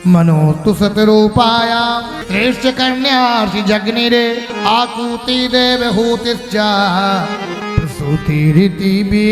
मनो तु सतरूपाया श्रेष्ठ कन्या जग्निरे आकूति देवहूतिश्चा प्रसूति रीति भी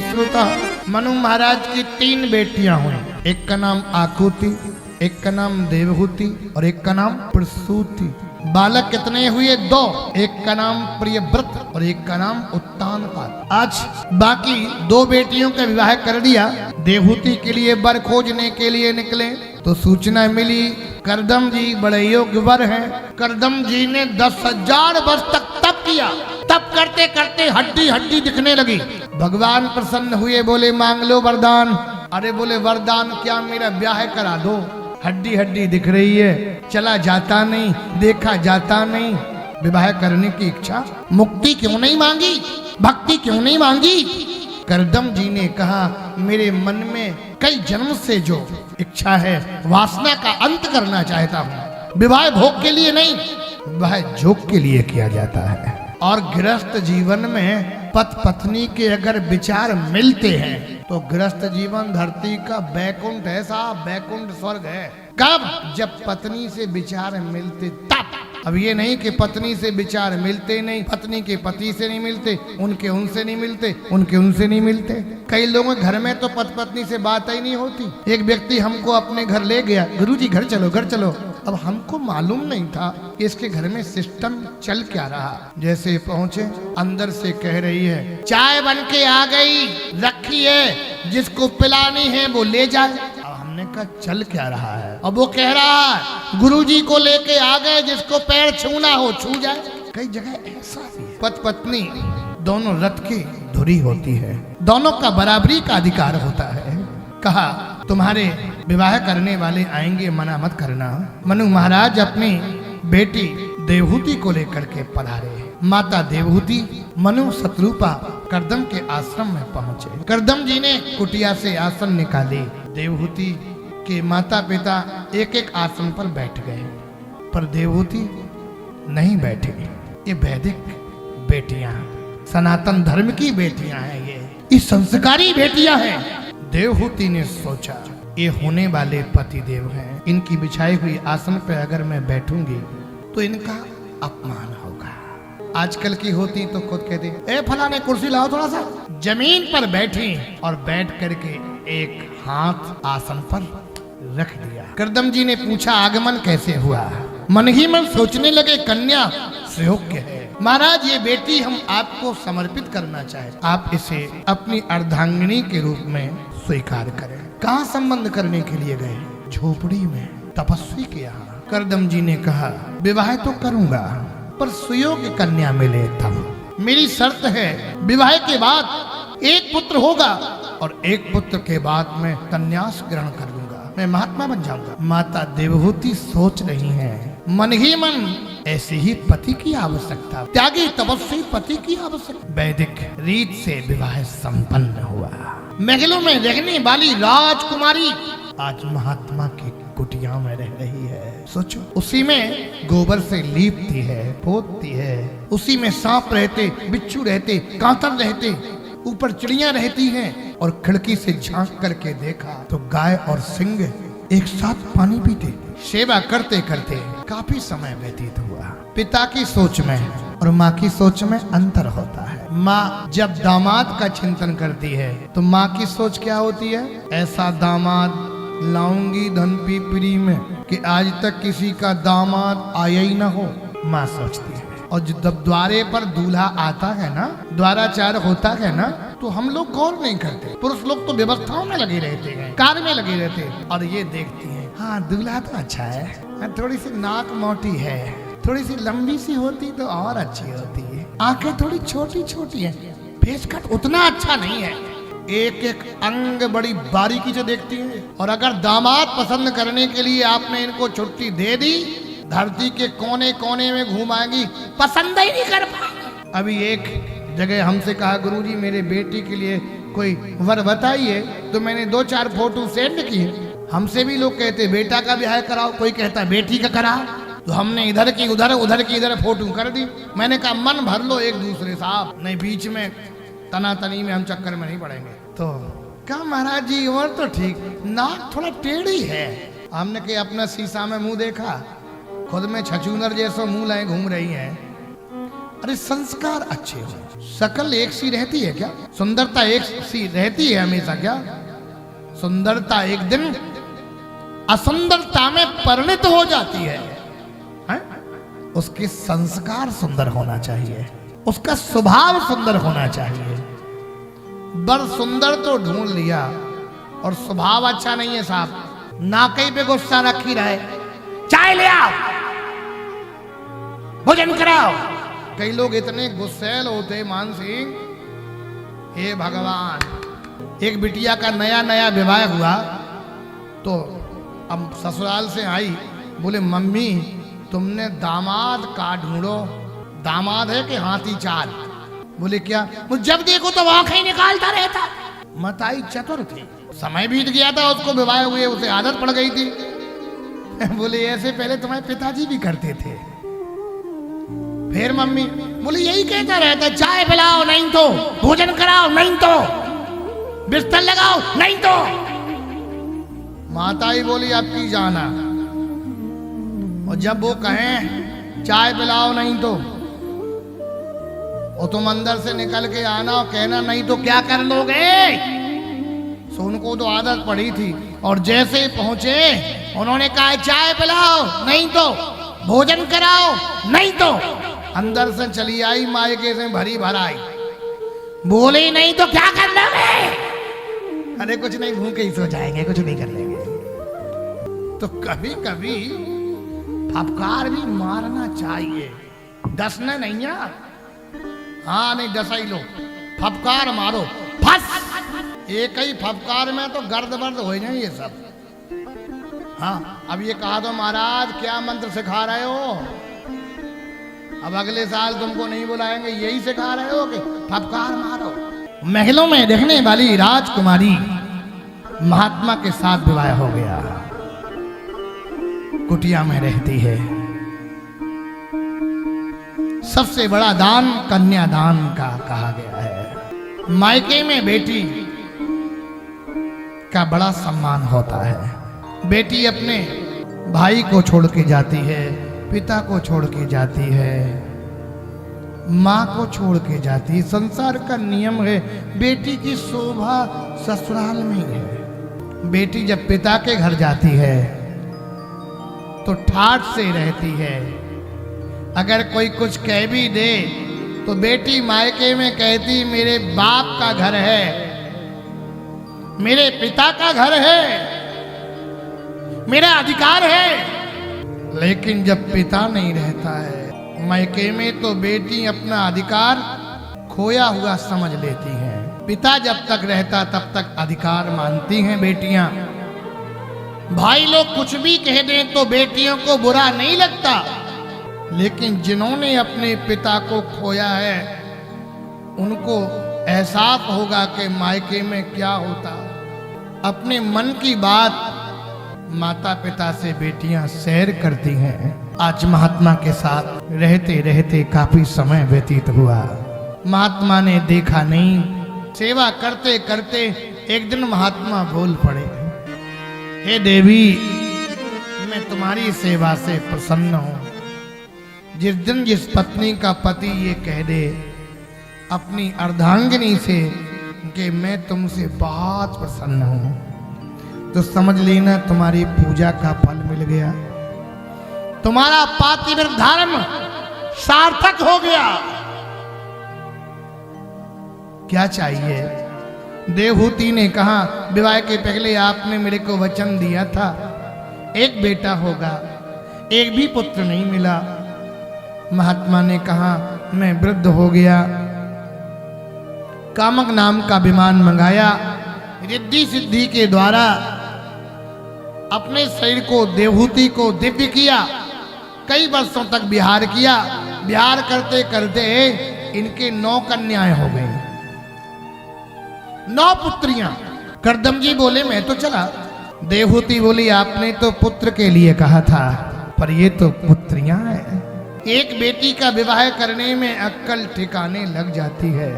श्रुता। मनु महाराज की 3 बेटियां हुई, एक का नाम आकुति, एक का नाम देवहूति और एक का नाम प्रसूति। बालक कितने हुए? 2। एक का नाम प्रियव्रत और एक का नाम उत्तानपाद। आज बाकी 2 बेटियों का विवाह कर दिया। देवहूति के लिए वर खोजने के लिए निकले तो सूचना मिली करदम जी बड़े योग्य वर हैं। करदम जी ने 10,000 वर्ष तक तप किया। तप करते करते हड्डी हड्डी दिखने लगी। भगवान प्रसन्न हुए, बोले मांग लो वरदान। अरे बोले वरदान क्या, मेरा ब्याह करा दो। हड्डी हड्डी दिख रही है, चला जाता नहीं, देखा जाता नहीं। विवाह करने की इच्छा, मुक्ति क्यों नहीं मांगी, भक्ति क्यों नहीं मांगी? करदम जी ने कहा मेरे मन में कई जन्म से जो इच्छा है, वासना का अंत करना चाहता हूँ। विवाह भोग के लिए नहीं, विवाह जोग के लिए किया जाता है। और गृहस्थ जीवन में पति पत्नी के अगर विचार मिलते हैं तो गृहस्थ जीवन धरती का बैकुंठ है साहब, बैकुंठ स्वर्ग है। कब? जब पत्नी से विचार मिलते तब। अब ये नहीं कि पत्नी से विचार मिलते नहीं, पत्नी के पति से नहीं मिलते, उनके उनसे नहीं मिलते, उनके उनसे नहीं मिलते। कई लोगों के घर में तो पति पत्नी से बात ही नहीं होती। एक व्यक्ति हमको अपने घर ले गया, गुरुजी घर चलो घर चलो। अब हमको मालूम नहीं था कि इसके घर में सिस्टम चल क्या रहा। जैसे पहुंचे, अंदर से कह रही है चाय बन के आ गई, रखी है, जिसको पिलानी है वो ले जाए। अब हमने कहा चल क्या रहा है? अब वो कह रहा है गुरुजी को लेके आ गए, जिसको पैर छूना हो छू जाए। कई जगह ऐसा भी पति पत्नी दोनों रथ की धुरी होती है, दोनों का बराबरी का अधिकार होता है। कहा तुम्हारे विवाह करने वाले आएंगे, मना मत करना। मनु महाराज अपनी बेटी देवहूति को लेकर के पधारे। माता देवहूति मनु शत्रुपा करदम के आश्रम में पहुंचे। करदम जी ने कुटिया से आसन निकाले। देवहूति के माता पिता एक एक आसन पर बैठ गए, पर देवहूति नहीं बैठे। ये वैदिक बेटियां, सनातन धर्म की बेटियां हैं, ये संस्कारी बेटियां हैं। देवहूति ने सोचा ये होने वाले पति देव हैं, इनकी बिछाई हुई आसन पे अगर मैं बैठूंगी तो इनका अपमान होगा। आजकल की होती तो खुद कहती ए फलाने कुर्सी लाओ थोड़ा सा। जमीन पर बैठी और बैठ करके एक हाथ आसन पर रख दिया। करदम जी ने पूछा आगमन कैसे हुआ? मन ही मन सोचने लगे कन्या सुयोग्य है महाराज, ये बेटी हम आपको समर्पित करना चाहते, आप इसे अपनी अर्धांगिनी के रूप में स्वीकार करें। कहाँ संबंध करने के लिए गए? झोपड़ी में, तपस्वी के यहाँ। करदम जी ने कहा विवाह तो करूंगा, पर सुयोग्य कन्या मिले तब। मेरी शर्त है विवाह के बाद एक पुत्र होगा और एक पुत्र के बाद मैं संन्यास ग्रहण कर लूंगा, मैं महात्मा बन जाऊंगा। माता देवहूति सोच रही हैं मन ही मन ऐसे ही पति की आवश्यकता, त्यागी तपस्वी पति की आवश्यकता। वैदिक रीत से विवाह संपन्न हुआ। महलों में रहने वाली राजकुमारी आज महात्मा की कुटिया में रह रही है। सोचो, उसी में गोबर से लीपती है, पोतती है, उसी में सांप रहते, बिच्छू रहते, कांतर रहते, ऊपर चिड़ियां रहती हैं। और खिड़की से झांक करके देखा तो गाय और सिंह एक साथ पानी पीते। सेवा करते करते काफी समय व्यतीत हुआ। पिता की सोच में और माँ की सोच में अंतर होता है। माँ जब दामाद का चिंतन करती है तो माँ की सोच क्या होती है? ऐसा दामाद लाऊंगी धन पीपरी में कि आज तक किसी का दामाद आया ही ना हो, माँ सोचती है। और जब द्वारे पर दूल्हा आता है ना, द्वाराचार होता है ना, तो हम लोग गौर नहीं करते। पुरुष लोग तो व्यवस्थाओं में लगे रहते हैं, कार्य में लगे रहते हैं, और ये देखती हैं हाँ दूल्हा तो अच्छा है, थोड़ी सी नाक मोटी है, थोड़ी सी लंबी सी होती तो और अच्छी होती है, आंखें थोड़ी छोटी छोटी है, फेस कट उतना अच्छा नहीं है। एक एक अंग बड़ी बारीकी से देखती है। और अगर दामाद पसंद करने के लिए आपने इनको छुट्टी दे दी, धरती के कोने कोने में घुमाएंगी, पसंद ही नहीं कर पाएंगी। अभी एक जगह हमसे कहा गुरुजी मेरे बेटी के लिए कोई वर बताइए, तो मैंने 2-4 फोटो सेंड किए। हमसे भी लोग कहते बेटा का ब्याह कराओ, कोई कहता बेटी का कराओ, तो हमने इधर की उधर, उधर की इधर फोटो कर दी। मैंने कहा मन भर लो एक दूसरे साहब, नहीं बीच में तनातनी में हम चक्कर में नहीं पड़ेंगे। तो कहा महाराज जी और तो ठीक, नाक थोड़ा टेढ़ी है हमने के अपना शीशा में मुंह देखा, खुद में छछूनर जैसा मुंह लाए घूम रही हैं। अरे संस्कार अच्छे हो, शकल एक सी रहती है क्या? सुंदरता एक सी रहती है हमेशा क्या? सुंदरता एक दिन असुंदरता में परिणत हो जाती है, हैं? उसके संस्कार सुंदर होना चाहिए, उसका स्वभाव सुंदर होना चाहिए। बर सुंदर तो ढूंढ लिया और स्वभाव अच्छा नहीं है साहब, नाकई पे गुस्सा रखी रहे, चाय ले आओ, भोजन कराओ। कई लोग इतने गुस्सैल होते मान सिंह, हे भगवान। एक बिटिया का नया नया विवाह हुआ तो अब ससुराल से आई, बोले मम्मी तुमने दामाद का ढूंढो, दामाद है कि हाथी चाल? बोले क्या? जब देखो तो आंखें निकालता रहता। मताई चतुर थी, समय बीत गया था, उसको विवाह हुए उसे आदत पड़ गई थी। बोले ऐसे पहले तुम्हारे पिताजी भी करते थे। फिर मम्मी बोले यही कहता रहता, चाय पिलाओ नहीं तो, भोजन कराओ नहीं तो, बिस्तर लगाओ नहीं तो। माता ही बोली अब की जाना, और जब वो कहें चाय पिलाओ नहीं तो, और तुम अंदर से निकल के आना और कहना नहीं तो क्या कर लोगे? सो उनको तो आदत पड़ी थी, और जैसे ही पहुंचे उन्होंने कहा चाय पिलाओ नहीं तो, भोजन कराओ नहीं तो। अंदर से चली आई मायके से भरी भराई, बोले नहीं तो क्या कर लोगे? अरे कुछ नहीं, भूखे ही सो जाएंगे, कुछ नहीं कर लेंगे। तो कभी कभी फटकार भी मारना चाहिए, डसना नहीं है। हाँ नहीं डसा ही लो, फटकार मारो, फस। एक ही फटकार में तो गर्द वर्द हो जाए ये सब। हाँ अब ये कहा तो महाराज क्या मंत्र सिखा रहे हो? अब अगले साल तुमको नहीं बुलाएंगे, यही सिखा रहे हो कि फटकार मारो। महलों में देखने वाली राजकुमारी महात्मा के साथ विवाह हो गया, कुटिया में रहती है। सबसे बड़ा दान कन्यादान का कहा गया है। मायके में बेटी का बड़ा सम्मान होता है। बेटी अपने भाई को छोड़ के जाती है, पिता को छोड़ के जाती है, माँ को छोड़ के जाती है। संसार का नियम है, बेटी की शोभा ससुराल में ही है। बेटी जब पिता के घर जाती है तो ठाठ से रहती है। अगर कोई कुछ कह भी दे तो बेटी मायके में कहती मेरे बाप का घर है, मेरे पिता का घर है, मेरा अधिकार है। लेकिन जब पिता नहीं रहता है मायके में तो बेटी अपना अधिकार खोया हुआ समझ लेती हैं। पिता जब तक रहता तब तक अधिकार मानती हैं बेटियां। भाई लोग कुछ भी कह दें तो बेटियों को बुरा नहीं लगता, लेकिन जिन्होंने अपने पिता को खोया है उनको एहसास होगा कि मायके में क्या होता। अपने मन की बात माता पिता से बेटियां शेयर करती हैं। आज महात्मा के साथ रहते रहते काफी समय व्यतीत हुआ। महात्मा ने देखा नहीं, सेवा करते करते एक दिन महात्मा बोल पड़े, हे देवी मैं तुम्हारी सेवा से प्रसन्न हूं। जिस दिन जिस पत्नी का पति ये कह दे अपनी अर्धांगिनी से कि मैं तुमसे बहुत प्रसन्न हूं, तो समझ लेना तुम्हारी पूजा का फल मिल गया, तुम्हारा पातिव्रत धर्म सार्थक हो गया। क्या चाहिए? देवहूति ने कहा विवाह के पहले आपने मेरे को वचन दिया था एक बेटा होगा, एक भी पुत्र नहीं मिला। महात्मा ने कहा मैं वृद्ध हो गया। कामक नाम का विमान मंगाया, रिद्धि सिद्धि के द्वारा अपने शरीर को देवहूति को दिव्य किया। कई वर्षों तक विहार किया। विहार करते करते इनके 9 कन्याएं हो गई, 9 पुत्रियां। करदम जी बोले मैं तो चला। देवहूति बोली आपने तो पुत्र के लिए कहा था, पर ये तो पुत्रियां हैं। एक बेटी का विवाह करने में अक्कल ठिकाने लग जाती है।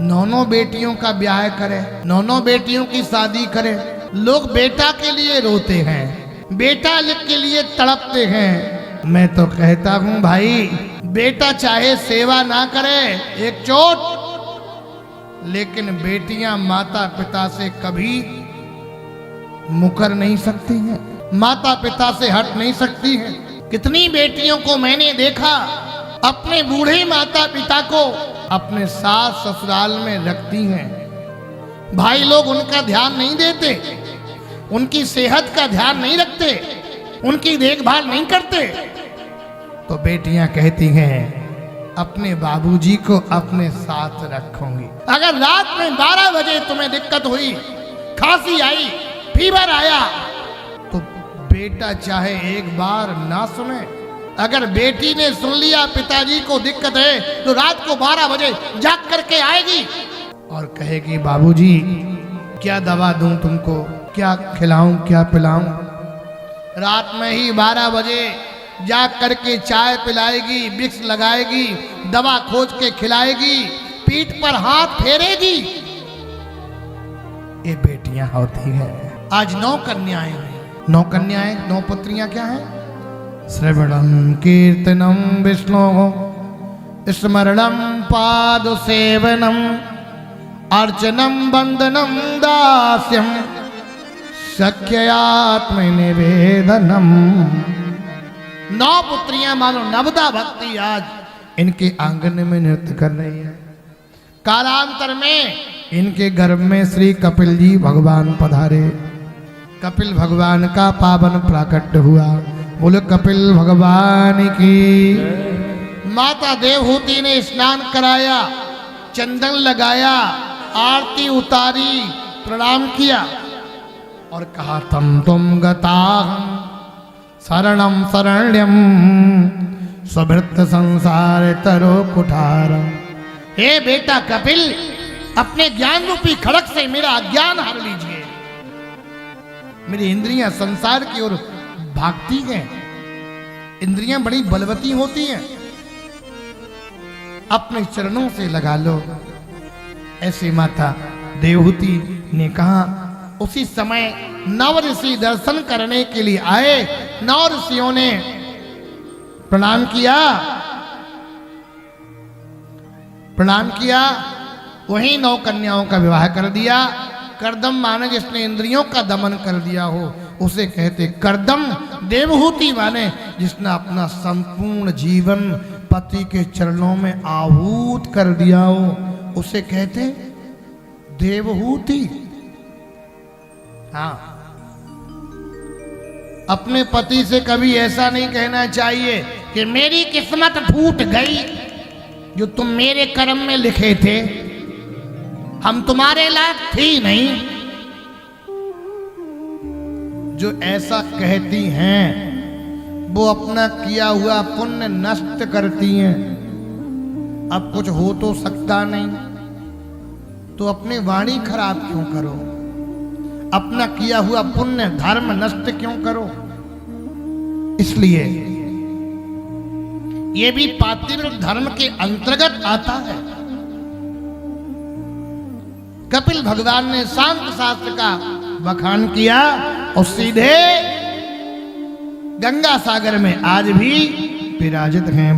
9 बेटियों का ब्याह करे, 9 बेटियों की शादी करे। लोग बेटा के लिए रोते हैं, बेटा के लिए तड़पते हैं। मैं तो कहता हूं भाई, बेटा चाहे सेवा ना करे एक चोट, लेकिन बेटियां माता पिता से कभी मुकर नहीं सकती हैं, माता पिता से हट नहीं सकती हैं। कितनी बेटियों को मैंने देखा अपने बूढ़े माता पिता को अपने सास ससुराल में रखती हैं। भाई लोग उनका ध्यान नहीं देते, उनकी सेहत का ध्यान नहीं रखते, उनकी देखभाल नहीं करते, तो बेटियां कहती हैं अपने बाबूजी को अपने साथ रखूंगी। अगर रात में 12 बजे तुम्हें दिक्कत हुई, खांसी आई, फीवर आया, तो बेटा चाहे एक बार ना सुने, अगर बेटी ने सुन लिया पिताजी को दिक्कत है, तो रात को 12 बजे जाग करके आएगी और कहेगी बाबूजी क्या दवा दूं तुमको, क्या खिलाऊं, क्या पिलाऊं। रात में ही 12 बजे जाग करके चाय पिलाएगी, विक्स लगाएगी, दवा खोज के खिलाएगी, पीठ पर हाथ फेरेगी। ये बेटियां होती हैं। आज 9 कन्याएं हैं, 9 कन्याएं, 9 पुत्रियां क्या हैं? श्रवणम कीर्तनम विष्णु स्मरणम पाद सेवनम अर्चनम वंदनम दास्यम सख्यात्म निवेदनम। 9 पुत्रियां मानो नवदा भक्ति आज इनके आंगन में नृत्य कर रही है। कालांतर में इनके गर्भ में श्री कपिल जी भगवान पधारे। कपिल भगवान का पावन प्राकट्य हुआ। बोले कपिल भगवान की। माता देवहूति ने स्नान कराया, चंदन लगाया, आरती उतारी, प्रणाम किया और कहा तम तुम गताहं शरणम शरण्यम स्वभृत संसार तरो कुठारम। हे बेटा कपिल, अपने ज्ञान रूपी खड़क से मेरा अज्ञान हर लीजिए। मेरी इंद्रियां संसार की ओर भागती हैं, इंद्रियां बड़ी बलवती होती हैं, अपने चरणों से लगा लो। ऐसे माता देवहूति ने कहा। उसी समय 9 ऋषि दर्शन करने के लिए आए। 9 ऋषियों ने प्रणाम किया, प्रणाम किया। वहीं 9 कन्याओं का विवाह कर दिया। करदम माने जिसने इंद्रियों का दमन कर दिया हो, उसे कहते करदम। देवहूति माने जिसने अपना संपूर्ण जीवन पति के चरणों में आहूत कर दिया हो, उसे कहते देवहूति। हाँ, अपने पति से कभी ऐसा नहीं कहना चाहिए कि मेरी किस्मत फूट गई, जो तुम मेरे कर्म में लिखे थे हम तुम्हारे लायक थी नहीं। जो ऐसा कहती हैं वो अपना किया हुआ पुण्य नष्ट करती हैं। अब कुछ हो तो सकता नहीं, तो अपनी वाणी खराब क्यों करो, अपना किया हुआ पुण्य धर्म नष्ट क्यों करो। इसलिए ये भी पातिव्रत धर्म के अंतर्गत आता है। कपिल भगवान ने शांत शास्त्र का बखान किया और सीधे गंगा सागर में आज भी विराजित हैं।